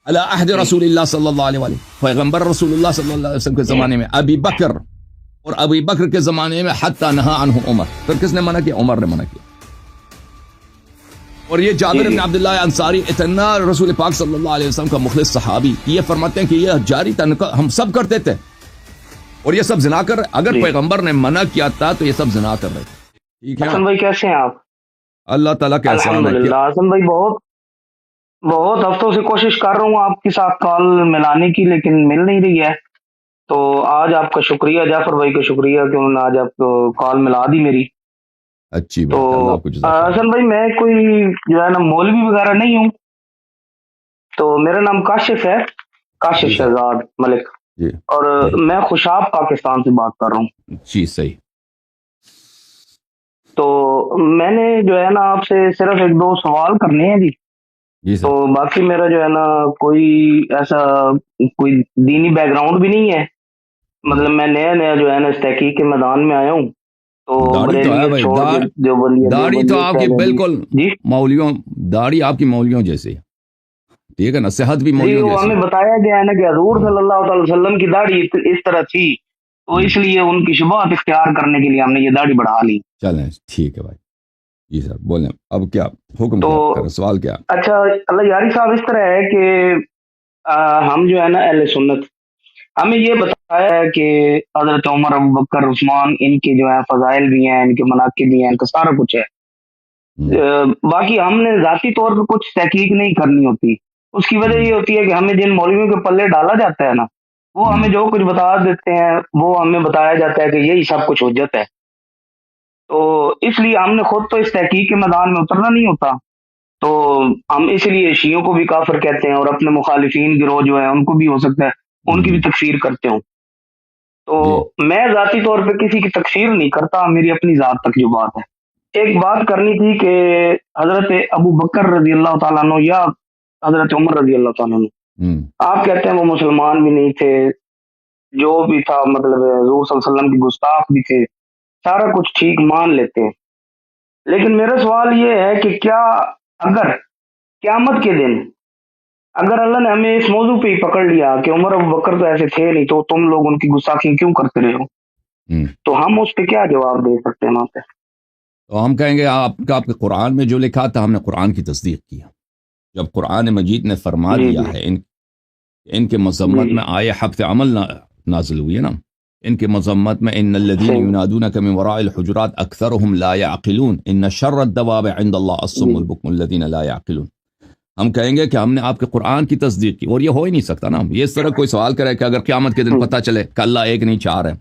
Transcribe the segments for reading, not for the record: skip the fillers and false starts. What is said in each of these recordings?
علی عہد رسول اللہ صلی اللہ علیہ وسلم، پیغمبر رسول اللہ صلی اللہ علیہ وسلم کے زمانے میں ابی بکر، اور ابی بکر کے زمانے میں حتی نہا عنہ عمر، پھر کس نے منع کیا؟ عمر نے منع کیا. اور یہ جابر بن عبداللہ انصاری اتنا رسول پاک صلی اللہ علیہ وسلم کا مخلص صحابی، یہ فرماتے ہیں کہ یہ جاری تھا، ہم سب کرتے تھے اور یہ سب زنا کر رہے. اگر پیغمبر نے منع کیا تھا تو یہ سب زنا کر رہے تھے. ٹھیک ہے حسن بھائی کیسے ہیں آپ؟ اللہ تعالیٰ کا احسان ہے. الحمدللہ حسن بھائی، بہت ہفتوں سے کوشش کر رہا ہوں آپ کے ساتھ کال ملانے کی، لیکن مل نہیں رہی ہے. تو آج آپ کا شکریہ، جعفر بھائی کا شکریہ کہ انہوں نے آج آپ کو کال ملا دی میری. اچھی تو بات. اللہ آپ کو جزاک خیر. حسن بھائی میں کوئی جو ہے نا مولوی وغیرہ نہیں ہوں، تو میرا نام کاشف ہے، کاشف جی شہزاد ملک، جی اور جی میں خوشاب پاکستان سے بات کر رہا ہوں. جی صحیح. تو میں نے جو ہے نا آپ سے صرف ایک دو سوال کرنے ہیں جی. جی تو سر. باقی میرا جو ہے نا کوئی ایسا کوئی دینی بیک گراؤنڈ بھی نہیں ہے. مطلب میں نیا جو ہے نا اس تحقیق کے میدان میں آیا ہوں. تو داڑھی تو ہے بریلیت بھائی، چھوڑ کے دیوبندیت، داڑھی تو آپ کی بالکل جی مولویوں، داڑھی آپ کی مولویوں جیسی. ٹھیک ہے نا، صحت بھی جی مولویوں وہ جیسی. ہمیں بتایا گیا ہے نا کہ حضور صلی اللہ تعالی وسلم کی داڑھی اس طرح تھی، تو اس لیے ان کی شبہات اختیار کرنے کے لیے ہم نے یہ داڑھی بڑھا لی. چلیں ٹھیک ہے بھائی. جی سر بولیں، اب کیا حکم، تو کیا کریں، سوال کیا؟ اچھا اللہ یاری صاحب، اس طرح ہے کہ ہم جو ہے نا اہل سنت، ہمیں یہ بتایا ہے کہ حضرت عمر، ابو بکر، عثمان، ان کے جو ہے فضائل بھی ہیں، ان کے مناقب بھی ہیں، ان کا سارا کچھ ہے. باقی ہم نے ذاتی طور پہ کچھ تحقیق نہیں کرنی ہوتی. اس کی وجہ یہ ہوتی ہے کہ ہمیں جن مولویوں کے پلے ڈالا جاتا ہے نا، وہ ہمیں جو کچھ بتا دیتے ہیں وہ ہمیں بتایا جاتا ہے کہ یہی سب کچھ حجت ہے. تو اس لیے ہم نے خود تو اس تحقیق کے میدان میں اترنا نہیں ہوتا. تو ہم اس لیے شیعوں کو بھی کافر کہتے ہیں، اور اپنے مخالفین گروہ جو ہیں ان کو بھی ہو سکتا ہے ان کی بھی تکفیر کرتے ہوں. تو میں ذاتی طور پہ کسی کی تکفیر نہیں کرتا، میری اپنی ذات تک جو بات ہے. ایک بات کرنی تھی کہ حضرت ابو بکر رضی اللہ تعالیٰ عنہ یا حضرت عمر رضی اللہ تعالیٰ عنہ، آپ کہتے ہیں وہ مسلمان بھی نہیں تھے، جو بھی تھا مطلب حضور صلی اللہ علیہ وسلم کی گستاخ بھی تھے، سارا کچھ ٹھیک مان لیتے ہیں. لیکن میرا سوال یہ ہے کہ کیا اگر قیامت کے دن اگر اللہ نے ہمیں اس موضوع پہ ہی پکڑ لیا کہ عمر ابو بکر تو ایسے تھے نہیں، تو تم لوگ ان کی گستاخی کیوں کرتے رہے ہو، تو ہم اس پہ کیا جواب دے سکتے ہیں وہاں پہ؟ تو ہم کہیں گے آپ کے قرآن میں جو لکھا تھا ہم نے قرآن کی تصدیق کیا. جب قرآن مجید نے فرما دیا ہے ان کے مذمت میں آئے حق عمل نازل ہوئی ہے نا، ان کے مذمت میں ان الذین ینادونک من وراء الحجرات اکثرهم لا يعقلون ان شر الدواب عند اللہ الصم البکم الذین لا يعقلون. ہم کہیں گے کہ ہم نے آپ کے قرآن کی تصدیق کی، اور یہ ہو ہی نہیں سکتا نا. یہ اس طرح کوئی سوال کرے کہ اگر قیامت کے دن پتہ چلے کہ اللہ ایک نہیں چار ہے،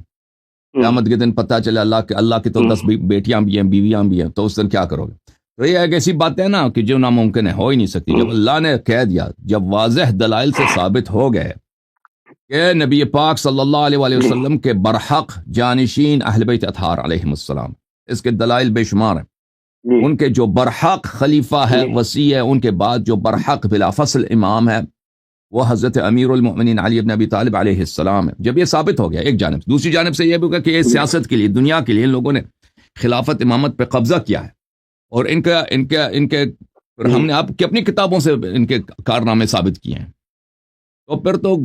قیامت کے دن پتہ چلے اللہ کی تو 10 بیٹیاں بھی ہیں، بیویاں بھی ہیں، تو اس دن کیا کرو گے؟ تو یہ ایک ایسی بات ہے نا کہ جو ناممکن ہے، ہو ہی نہیں سکتی. جب اللہ نے کہہ دیا، جب واضح دلائل سے ثابت ہو گئے کہ نبی پاک صلی اللہ علیہ وآلہ وسلم کے برحق جانشین اہل بیت اطہار علیہم السلام، اس کے دلائل بے شمار ہیں. ان کے جو برحق خلیفہ ہے، وصی ہے، ان کے بعد جو برحق بلا فصل امام ہے وہ حضرت امیر المؤمنین علی بن ابی طالب علیہ السلام ہے. جب یہ ثابت ہو گیا ایک جانب، دوسری جانب سے یہ بھی ہوگا کہ یہ سیاست کے لیے، دنیا کے لیے ان لوگوں نے خلافت امامت پہ قبضہ کیا ہے، اور ان کے ہم نے آپ کی اپنی کتابوں سے ان کے کارنامے ثابت کیے ہیں. تو پھر تو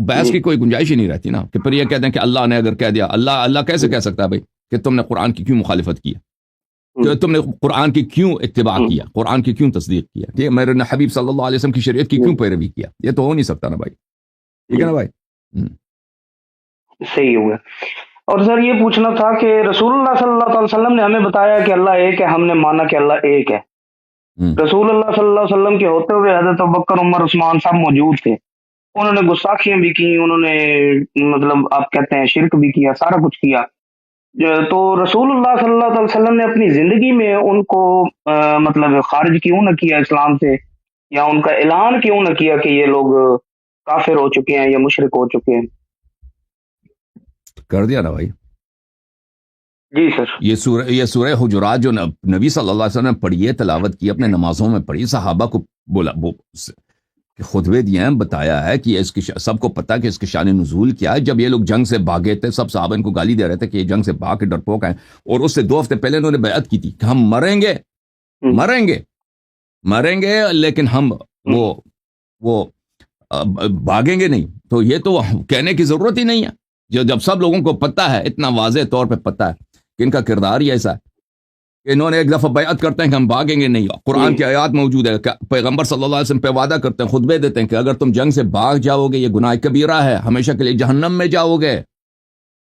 بحث کی کوئی گنجائش ہی نہیں رہتی نا، کہ پھر یہ کہتے ہیں کہ اللہ نے اگر کہہ دیا، اللہ کیسے کہہ سکتا ہے بھائی کہ تم نے قرآن کی کیوں مخالفت کی، کہ تم نے قرآن کی کیوں اتباع کیا، قرآن کی کیوں تصدیق کیا، ٹھیک ہے، میرے حبیب صلی اللہ علیہ وسلم کی شریعت کی کیوں پیروی کیا. یہ تو ہو نہیں سکتا نا بھائی. ٹھیک ہے نا بھائی؟ صحیح ہو گیا. اور سر یہ پوچھنا تھا کہ رسول اللہ صلی اللہ علیہ وسلم نے ہمیں بتایا کہ اللہ ایک ہے، ہم نے مانا کہ اللہ ایک ہے. رسول اللہ صلی اللہ علیہ وسلم کے ہوتے ہوئے حضرت ابوبکر، عمر، عثمان سب موجود تھے. انہوں نے گستاخیاں بھی کی، انہوں نے مطلب آپ کہتے ہیں شرک بھی کیا، سارا کچھ کیا. تو رسول اللہ صلی اللہ علیہ وسلم نے اپنی زندگی میں ان کو مطلب خارج کیوں نہ کیا اسلام سے، یا ان کا اعلان کیوں نہ کیا کہ یہ لوگ کافر ہو چکے ہیں یا مشرک ہو چکے ہیں؟ کر دیا نا بھائی. جی سر. یہ سورہ حجرات جو نبی صلی اللہ علیہ وسلم نے پڑھی ہے، تلاوت کی، اپنے نمازوں میں پڑھی، صحابہ کو بولا، خطبے دیے ہیں، بتایا ہے کہ اس کی سب کو پتا کہ اس کی شان نزول کیا ہے. جب یہ لوگ جنگ سے بھاگے تھے، سب صحابہ ان کو گالی دے رہے تھے کہ یہ جنگ سے بھاگ کے ڈرپوک ہیں، اور اس سے 2 ہفتے پہلے انہوں نے بیعت کی تھی کہ ہم مریں گے لیکن ہم وہ بھاگیں گے نہیں. تو یہ تو کہنے کی ضرورت ہی نہیں ہے. جب سب لوگوں کو پتہ ہے, اتنا واضح طور پہ پتہ ہے کہ ان کا کردار ہی ایسا ہے کہ انہوں نے ایک دفعہ بیعت کرتے ہیں کہ ہم بھاگیں گے نہیں. قرآن کی آیات موجود ہے کہ پیغمبر صلی اللہ علیہ وسلم پہ وعدہ کرتے ہیں, خطبے دیتے ہیں کہ اگر تم جنگ سے بھاگ جاؤ گے یہ گناہ کبیرہ ہے, ہمیشہ کے لیے جہنم میں جاؤ گے.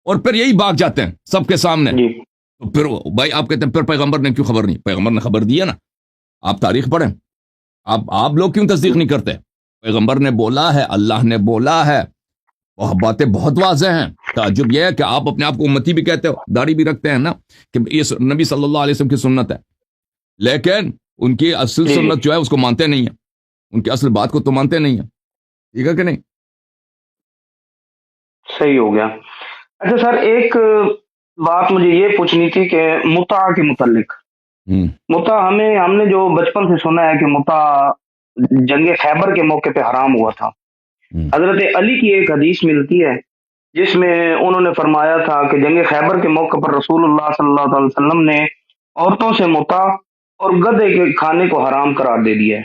اور پھر یہی بھاگ جاتے ہیں سب کے سامنے. تو پھر بھائی آپ کہتے ہیں پھر پیغمبر نے کیوں خبر نہیں؟ پیغمبر نے خبر دی ہے نا. آپ تاریخ پڑھیں. آپ لوگ کیوں تصدیق نہیں کرتے؟ پیغمبر نے بولا ہے, اللہ نے بولا ہے, وہ باتیں بہت واضح ہیں. تعجب یہ ہے کہ آپ اپنے آپ کو امتی بھی کہتے ہو, داڑھی بھی رکھتے ہیں نا, کہ یہ نبی صلی اللہ علیہ وسلم کی سنت ہے, لیکن ان کی اصل سنت جو ہے اس کو مانتے نہیں ہیں, ان کی اصل بات کو تو مانتے نہیں ہیں. ٹھیک ہے کہ نہیں؟ صحیح ہو گیا. اچھا سر, ایک بات مجھے یہ پوچھنی تھی کہ متع کے متعلق. متع ہم نے جو بچپن سے سنا ہے کہ متع جنگ خیبر کے موقع پہ حرام ہوا تھا. حضرت علی کی ایک حدیث ملتی ہے جس میں انہوں نے فرمایا تھا کہ جنگ خیبر کے موقع پر رسول اللہ صلی اللہ علیہ وسلم نے عورتوں سے متع اور گدھے کے کھانے کو حرام قرار دے دیا ہے.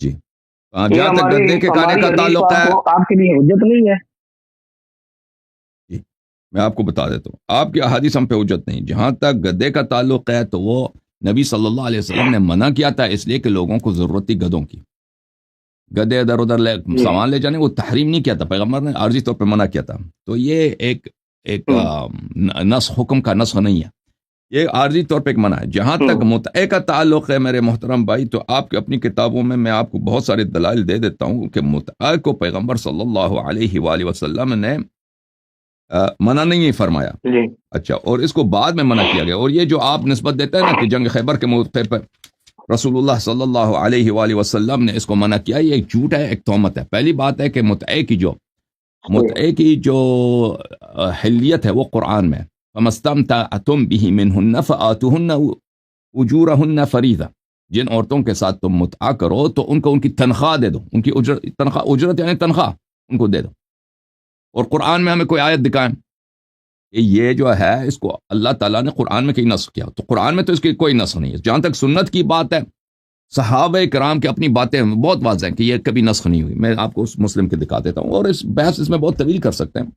جی, جہاں تک گدھے کے کھانے کا تعلق ہے, آپ کے لیے حجت نہیں ہے. جی میں آپ کو بتا دیتا ہوں, آپ کی احادیث ہم پہ حجت نہیں. جہاں تک گدھے کا تعلق ہے تو وہ نبی صلی اللہ علیہ وسلم نے منع کیا تھا, اس لیے کہ لوگوں کو ضرورت تھی گدھوں کی. گدھے ادھر ادھر سامان لے جانے, وہ تحریم نہیں کیا تھا, پیغمبر نے عارضی طور پہ منع کیا تھا. تو یہ ایک نسخ, حکم کا نسخ نہیں ہے, یہ عارضی طور پہ ایک منع ہے. جہاں تک متع کا تعلق ہے میرے محترم بھائی, تو آپ کی اپنی کتابوں میں آپ کو بہت سارے دلائل دے دیتا ہوں کہ متع کو پیغمبر صلی اللہ علیہ وآلہ وسلم نے منع نہیں فرمایا. اچھا, اور اس کو بعد میں منع کیا گیا. اور یہ جو آپ نسبت دیتے ہیں نا کہ جنگ خیبر کے موقع پر رسول اللہ صلی اللہ علیہ وآلہ وسلم نے اس کو منع کیا, یہ ایک جھوٹ ہے, ایک تہمت ہے. پہلی بات ہے کہ متع کی جو حلیت ہے وہ قرآن میں, فَمَسْتَمْتَعْتُمْ بِهِ مِنْهُنَّ فَآتُوهُنَّ أُجُورَهُنَّ فَرِيضَةً. جن عورتوں کے ساتھ تم متع کرو تو ان کو ان کی تنخواہ دے دو, ان کی اجرت یعنی تنخواہ ان کو دے دو. اور قرآن میں ہمیں کوئی آیت دکھائیں کہ یہ جو ہے اس کو اللہ تعالیٰ نے قرآن میں کہیں نسخ کیا. تو قرآن میں تو اس کی کوئی نسخ نہیں ہے. جہاں تک سنت کی بات ہے, صحابہ کرام کی اپنی باتیں بہت واضح ہیں کہ یہ کبھی نسخ نہیں ہوئی. میں آپ کو اس مسلم کے دکھا دیتا ہوں, اور اس بحث اس میں بہت طویل کر سکتے ہیں,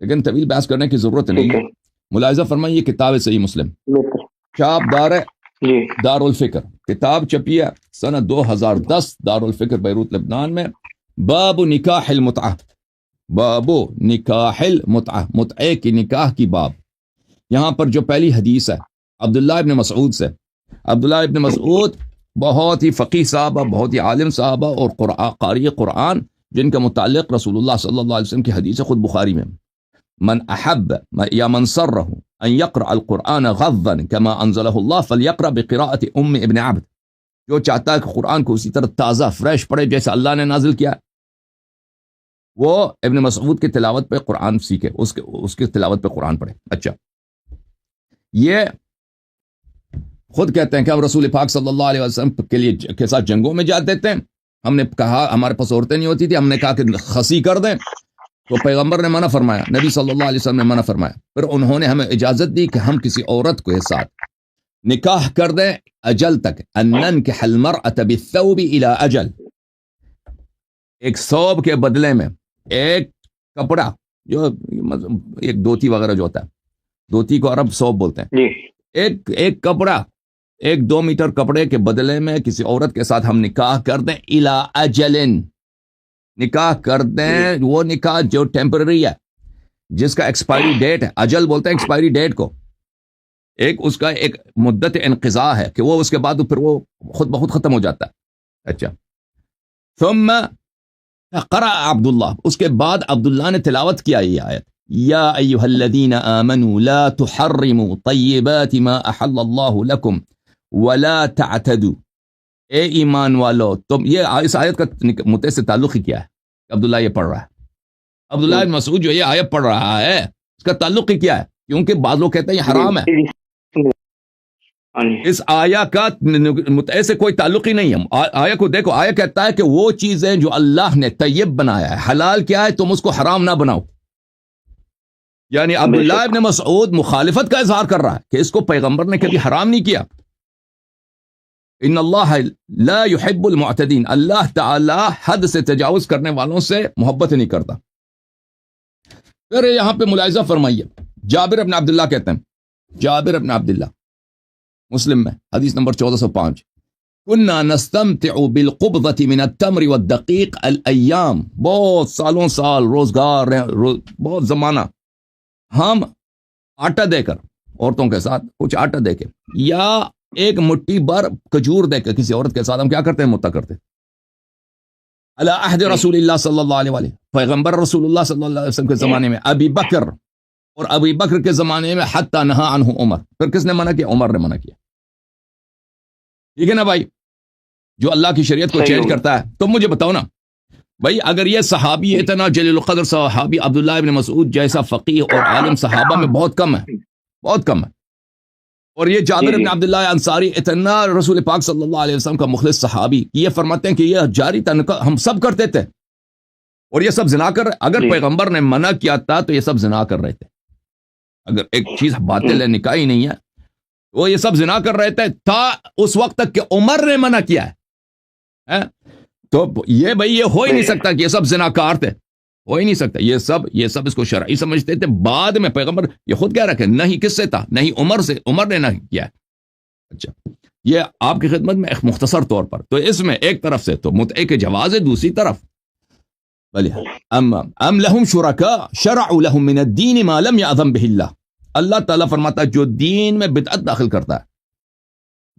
لیکن طویل بحث کرنے کی ضرورت نہیں ہے. ملاحظہ فرمائیے, یہ کتاب ہے صحیح مسلم, چھاپ دار ہے دار الفکر, کتاب چھپی ہے سنہ 2010 دار الفکر بیروت لبنان میں. باب نکاح المتعہ, باب نکاح المتعہ, متعے کی نکاح کی باب. یہاں پر جو پہلی حدیث ہے عبداللہ ابن مسعود سے. عبداللہ ابن مسعود بہت ہی فقیہ صحابہ, بہت ہی عالم صحابہ اور قاری قرآن, جن کا متعلق رسول اللہ صلی اللہ علیہ وسلم کی حدیث ہے خود بخاری میں. من احب یا من سرہ ان یقرأ القرآن غضا کما انزلہ اللہ فلیقرأ بقراءۃ ابن عبد. جو چاہتا ہے کہ قرآن کو اسی طرح تازہ فریش پڑھے جیسے اللہ نے نازل کیا, وہ ابن مسعود کی تلاوت پہ قرآن سیکھے, اس کی تلاوت پہ قرآن پڑھے. اچھا, یہ خود کہتے ہیں کہ ہم رسول پاک صلی اللہ علیہ وسلم کے ساتھ جنگوں میں جاتے تھے. ہم نے کہا ہمارے پاس عورتیں نہیں ہوتی تھی, ہم نے کہا کہ خسی کر دیں, تو پیغمبر نے منع فرمایا, نبی صلی اللہ علیہ وسلم نے منع فرمایا. پھر انہوں نے ہمیں اجازت دی کہ ہم کسی عورت کے ساتھ نکاح کر دیں اجل تک. ان ننکح المرأة بالثوب الى اجل, ایک ثوب کے بدلے میں ایک کپڑا, جو ایک دھوتی وغیرہ جو ہوتا ہے, دھوتی کو عرب ثوب بولتے ہیں, ایک کپڑا, 1-2 میٹر کپڑے کے بدلے میں کسی عورت کے ساتھ ہم نکاح کر دیں. الى اجل, نکاح کر دیں, وہ نکاح جو ٹیمپرری ہے, جس کا ایکسپائری ڈیٹ ہے, اجل بولتے ہیں ایکسپائری ڈیٹ کو, اس کا ایک مدت انقضاء ہے کہ وہ اس کے بعد پھر وہ خود بخود ختم ہو جاتا ہے. اچھا, ثم قرأ عبداللہ, اس کے بعد عبداللہ نے تلاوت کیا یہ آیت, یا ایھا الذین آمنوا لا تحرموا طیبات ما احل اللہ لکم ولا تعتدوا. اے ایمان والو, تم, یہ اس آیت کا متع سے تعلق ہی کیا ہے؟ عبداللہ یہ پڑھ رہا ہے, عبداللہ بن مسعود جو یہ آیت پڑھ رہا ہے اس کا تعلق ہی کیا ہے؟ کیونکہ بعض لوگ کہتے ہیں یہ حرام ہے. اس آیا کا متع سے کوئی تعلق ہی نہیں ہے. آیا کو دیکھو, آیا کہتا ہے کہ وہ چیزیں جو اللہ نے طیب بنایا ہے, حلال کیا ہے, تم اس کو حرام نہ بناؤ. یعنی عبداللہ ابن مسعود مخالفت کا اظہار کر رہا ہے کہ اس کو پیغمبر نے کبھی حرام نہیں کیا. ان اللہ لا يحب المعتدین، اللہ تعالی حد سے تجاوز کرنے والوں سے محبت نہیں کرتا۔ پھر یہاں پہ ملاحظہ فرمائیے، جابر بن عبداللہ کہتے ہیں، جابر بن عبداللہ مسلم میں حدیث نمبر 1405، كنا نستمتع بالقبضة من التمر والدقيق الأيام، بہت سالوں سال روزگار بہت زمانہ ہم آٹا دے کر عورتوں کے ساتھ کچھ آٹا دے کے یا ایک مٹھی بھر کھجور دے کے کسی عورت کے ساتھ ہم کیا کرتے ہیں، متع کرتے علی عہد رسول اللہ صلی اللہ علیہ وآلہ، پیغمبر رسول اللہ صلی اللہ علیہ وسلم کے زمانے میں، ابی بکر اور ابی بکر کے زمانے میں، حتی نہا عنہ عمر، پھر کس نے منع کیا؟ عمر نے منع کیا۔ ٹھیک ہے نا بھائی، جو اللہ کی شریعت کو چینج کرتا ہے۔ تو مجھے بتاؤ نا بھائی، اگر یہ صحابی اتنا جلیل القدر صحابی عبداللہ ابن مسعود جیسا فقیہ اور عالم صحابہ میں بہت کم ہے، بہت کم ہے، اور یہ جابر بن عبداللہ انصاری اتنا رسول پاک صلی اللہ علیہ وسلم کا مخلص صحابی، یہ فرماتے ہیں کہ یہ جاری تنقل ہم سب کرتے تھے، اور یہ سب زنا کر رہے، اگر پیغمبر نے منع کیا تھا تو یہ سب زنا کر رہے تھے۔ اگر ایک چیز باطل ہے، نکاح ہی نہیں ہے، وہ یہ سب زنا کر رہے تھے تھا اس وقت تک کہ عمر نے منع کیا ہے۔ تو یہ بھائی یہ ہو ہی نہیں سکتا کہ یہ سب زناکار تھے، ہو ہی نہیں سکتا، یہ سب اس کو شرعی سمجھتے تھے۔ بعد میں پیغمبر یہ خود کہہ رکھے نہیں کس سے تھا، نہیں عمر سے، عمر نے نہ کیا ہے۔ اچھا، یہ آپ کی خدمت میں ایک مختصر طور پر، تو اس میں ایک طرف سے تو متعے کے جواز ہے، دوسری طرف بلی ام لہم شرکاء شرعوا لہم من الدین ما لم یأذن بہ اللہ، اللہ تعالیٰ فرماتا ہے جو دین میں بدعت داخل کرتا ہے،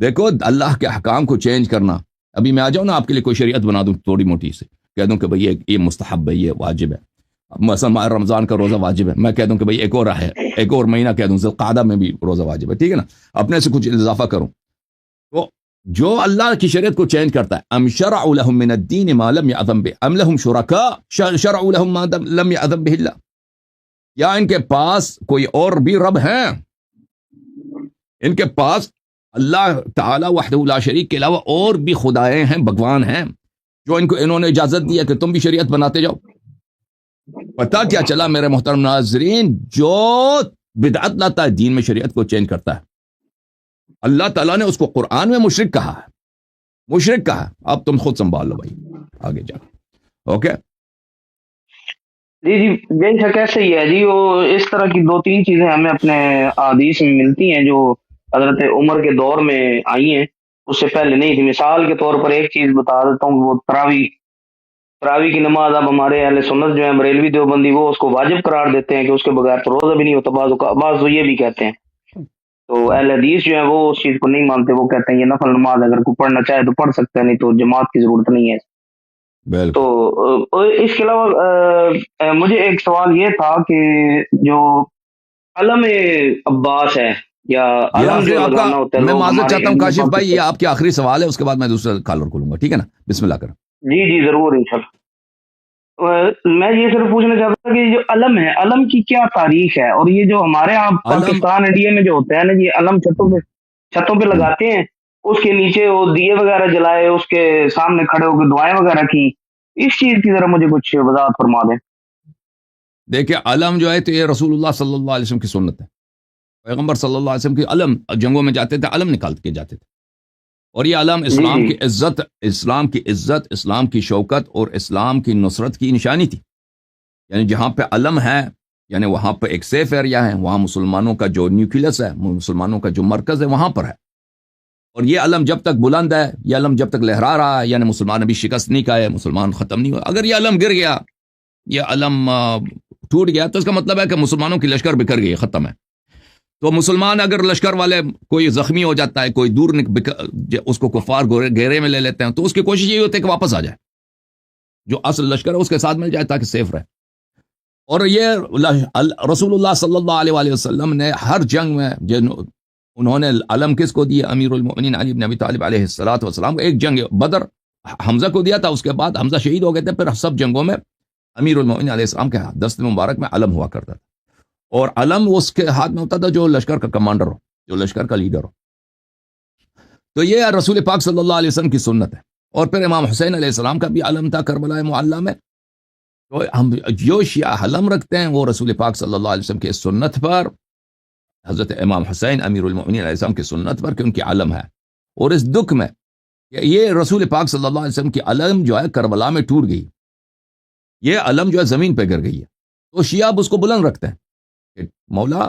دیکھو اللہ کے احکام کو چینج کرنا، ابھی میں آ جاؤں نا آپ کے لیے کوئی شریعت بنا دوں تھوڑی موٹی سے، کہہ دوں کہ بھئی یہ مستحب ہے، یہ واجب ہے، مثلا ماہ رمضان کا روزہ واجب ہے، میں کہہ دوں کہ بھئی ایک اور ہے، ایک اور مہینہ کہہ دوں ذوالقعدہ میں بھی روزہ واجب ہے، ٹھیک ہے نا، اپنے سے کچھ اضافہ کروں، تو جو اللہ کی شریعت کو چینج کرتا ہے، ام شرعوا لهم من الدین ما لم یأذن بہ ام لهم شرکاء شرعوا لهم ما لم یأذن بہ اللہ، یا ان کے پاس کوئی اور بھی رب ہیں، ان کے پاس اللہ تعالیٰ وحدہ لا شریک کے علاوہ اور بھی خدائیں ہیں، بھگوان ہیں، جو انہوں نے اجازت دی ہے کہ تم بھی شریعت بناتے جاؤ۔ پتہ کیا چلا میرے محترم ناظرین، جو بدعت لاتا ہے دین میں، شریعت کو چینج کرتا ہے، اللہ تعالیٰ نے اس کو قرآن میں مشرک کہا ہے، مشرک کہا ہے۔ اب تم خود سنبھال لو بھائی آگے جا، اوکے؟ جی بے شک ایسے ہی ہے جی۔ وہ اس طرح کی دو تین چیزیں ہمیں اپنے احادیث میں ملتی ہیں جو حضرت عمر کے دور میں آئی ہیں، اس سے پہلے نہیں تھی۔ مثال کے طور پر ایک چیز بتا دیتا ہوں، وہ تراوی کی نماز اب ہمارے اہل سنت جو ہے بریلوی دیوبندی، وہ اس کو واجب قرار دیتے ہیں کہ اس کے بغیر تو روزہ بھی نہیں ہوتا، بعض یہ بھی کہتے ہیں۔ تو اہل حدیث جو ہے وہ اس چیز کو نہیں مانتے، وہ کہتے ہیں یہ نفل نماز اگر کوئی پڑھنا چاہے تو پڑھ سکتا ہے، نہیں تو جماعت کی ضرورت نہیں ہے۔ تو اس کے علاوہ مجھے ایک سوال یہ تھا کہ جو علم عباس ہے یا علم جو لگانا ہوتا ہے، میں معذرت چاہتا ہوں کاشف بھائی، یہ آپ کے آخری سوال ہے، اس کے بعد میں دوسرا کالر کھولوں گا، ٹھیک ہے نا؟ بسم اللہ کریں۔ جی ضرور انشاءاللہ۔ میں یہ صرف پوچھنا چاہتا تھا کہ جو علم ہے، علم کی کیا تاریخ ہے، اور یہ جو ہمارے یہاں پاکستان انڈیا میں جو ہوتا ہے نا جی، علم چھتوں پہ لگاتے ہیں، اس کے نیچے وہ دیے وغیرہ جلائے، اس کے سامنے کھڑے ہو کے دعائیں وغیرہ کی، اس چیز کی ذرا مجھے کچھ وضاحت فرما دیں۔ دیکھیں علم جو ہے تو یہ رسول اللہ صلی اللہ علیہ وسلم کی سنت ہے، پیغمبر صلی اللہ علیہ وسلم کی علم، جنگوں میں جاتے تھے علم نکال کے جاتے تھے، اور یہ علم اسلام کی عزت، اسلام کی شوکت اور اسلام کی نصرت کی نشانی تھی۔ یعنی جہاں پہ علم ہے، یعنی وہاں پہ ایک سیف ایریا ہے، وہاں مسلمانوں کا جو نیوکلیس ہے، مسلمانوں کا جو مرکز ہے وہاں پر ہے، اور یہ علم جب تک بلند ہے، یہ علم جب تک لہرا رہا ہے، یعنی مسلمان ابھی شکست نہیں کھائے، مسلمان ختم نہیں ہوا۔ اگر یہ علم گر گیا، یہ علم ٹوٹ گیا، تو اس کا مطلب ہے کہ مسلمانوں کی لشکر بکھر گئی، ختم ہے۔ تو مسلمان اگر لشکر والے کوئی زخمی ہو جاتا ہے، کوئی دور اس کو کفار گھیرے میں لے لیتے ہیں، تو اس کی کوشش یہی ہوتی ہے کہ واپس آ جائے، جو اصل لشکر ہے اس کے ساتھ مل جائے تاکہ سیف رہے۔ اور یہ رسول اللہ صلی اللہ علیہ وآلہ وسلم نے ہر جنگ میں انہوں نے علم کس کو دیا؟ امیر المؤمنین علی بن ابی طالب علیہ السلام کو۔ ایک جنگ بدر حمزہ کو دیا تھا، اس کے بعد حمزہ شہید ہو گئے تھے، پھر سب جنگوں میں امیر المؤمنین علیہ السلام کے دست مبارک میں علم ہوا کرتا تھا، اور علم اس کے ہاتھ میں ہوتا تھا جو لشکر کا کمانڈر ہو، جو لشکر کا لیڈر ہو۔ تو یہ رسول پاک صلی اللہ علیہ وسلم کی سنت ہے۔ اور پھر امام حسین علیہ السلام کا بھی علم تھا کربلا معلیٰ میں۔ تو ہم جو شیعہ علم رکھتے ہیں وہ رسول پاک صلی اللہ علیہ وسلم کی سنت پر، حضرت امام حسین امیر المؤمنین علیہ السلام کی سنت پر، کہ ان کی علم ہے۔ اور اس دکھ میں کہ یہ رسول پاک صلی اللہ علیہ وسلم کی علم جو ہے کربلا میں ٹوٹ گئی، یہ علم جو ہے زمین پہ گر گئی ہے، تو شیعہ اب اس کو بلند رکھتے ہیں کہ مولا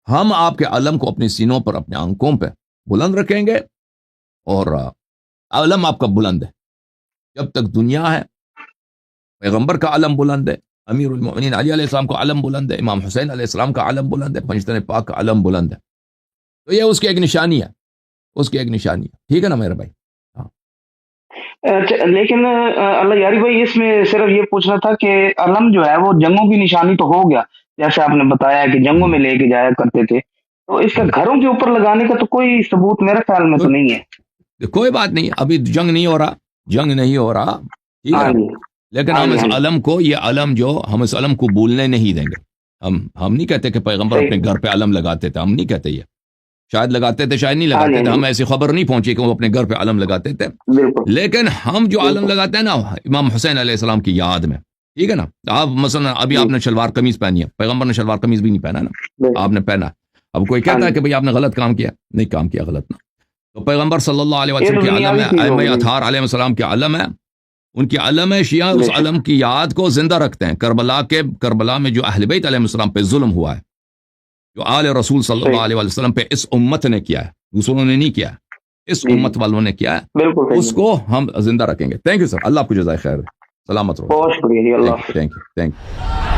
ہم آپ کے علم کو اپنے سینوں پر، اپنے آنکھوں پہ بلند رکھیں گے، اور علم آپ کا بلند ہے جب تک دنیا ہے، پیغمبر کا علم بلند ہے، امیر المؤمنین علی علیہ السلام کا علم بلند ہے، امام حسین علیہ السلام کا علم بلند ہے، پنجتن پاک کا علم بلند ہے، تو یہ اس کی ایک نشانی ہے، اس کی ایک نشانی ہے، ٹھیک ہے نا میرے بھائی؟ لیکن اللہ یاری بھائی اس میں صرف یہ پوچھنا تھا کہ علم جو ہے وہ جنگوں کی نشانی تو ہو گیا، جیسے آپ نے بتایا کہ جنگوں میں لے کے جایا کرتے تھے، تو اس کا گھروں کے اوپر لگانے کا تو کوئی ثبوت میرے خیال میں تو نہیں ہے۔ کوئی بات نہیں، ابھی جنگ نہیں ہو رہا، جنگ نہیں ہو رہا، ٹھیک ہے، لیکن ہم اس علم کو، یہ علم جو ہم اس علم کو بھولنے نہیں دیں گے، ہم نہیں کہتے کہ پیغمبر اپنے گھر پہ علم لگاتے تھے، ہم نہیں کہتے، یہ شاید لگاتے تھے، شاید نہیں لگاتے تھے، ہم ایسی خبر نہیں پہنچی کہ وہ اپنے گھر پہ علم لگاتے تھے، لیکن ہم جو علم لگاتے ہیں نا امام حسین علیہ السلام کی یاد میں، ٹھیک ہے نا؟ آپ مثلا ابھی آپ نے شلوار قمیض پہنی ہے، پیغمبر نے شلوار قمیض بھی نہیں پہنا نا، آپ نے پہنا، اب کوئی کہتا ہے کہ بھئی آپ نے غلط کام کیا، نہیں کام کیا غلط نہ، تو پیغمبر صلی اللہ علیہ وسلم کی علم ہے، ائمہ اطہار علیہ السلام کی علم ہے، ان کی علم ہے، شیعہ اس علم کی یاد کو زندہ رکھتے ہیں، کربلا میں جو اہل بیت علیہ السلام پہ ظلم ہوا ہے، جو آل رسول صلی اللہ علیہ وسلم پہ اس امت نے کیا ہے، دوسروں نے نہیں کیا ہے، اس امت والوں نے کیا ہے، اس کو ہم زندہ رکھیں گے۔ تھینک یو سر، اللہ آپ کو جزائے خیر، سلامت رہو، بہت شکریہ، اللہ حافظ۔ Thank you.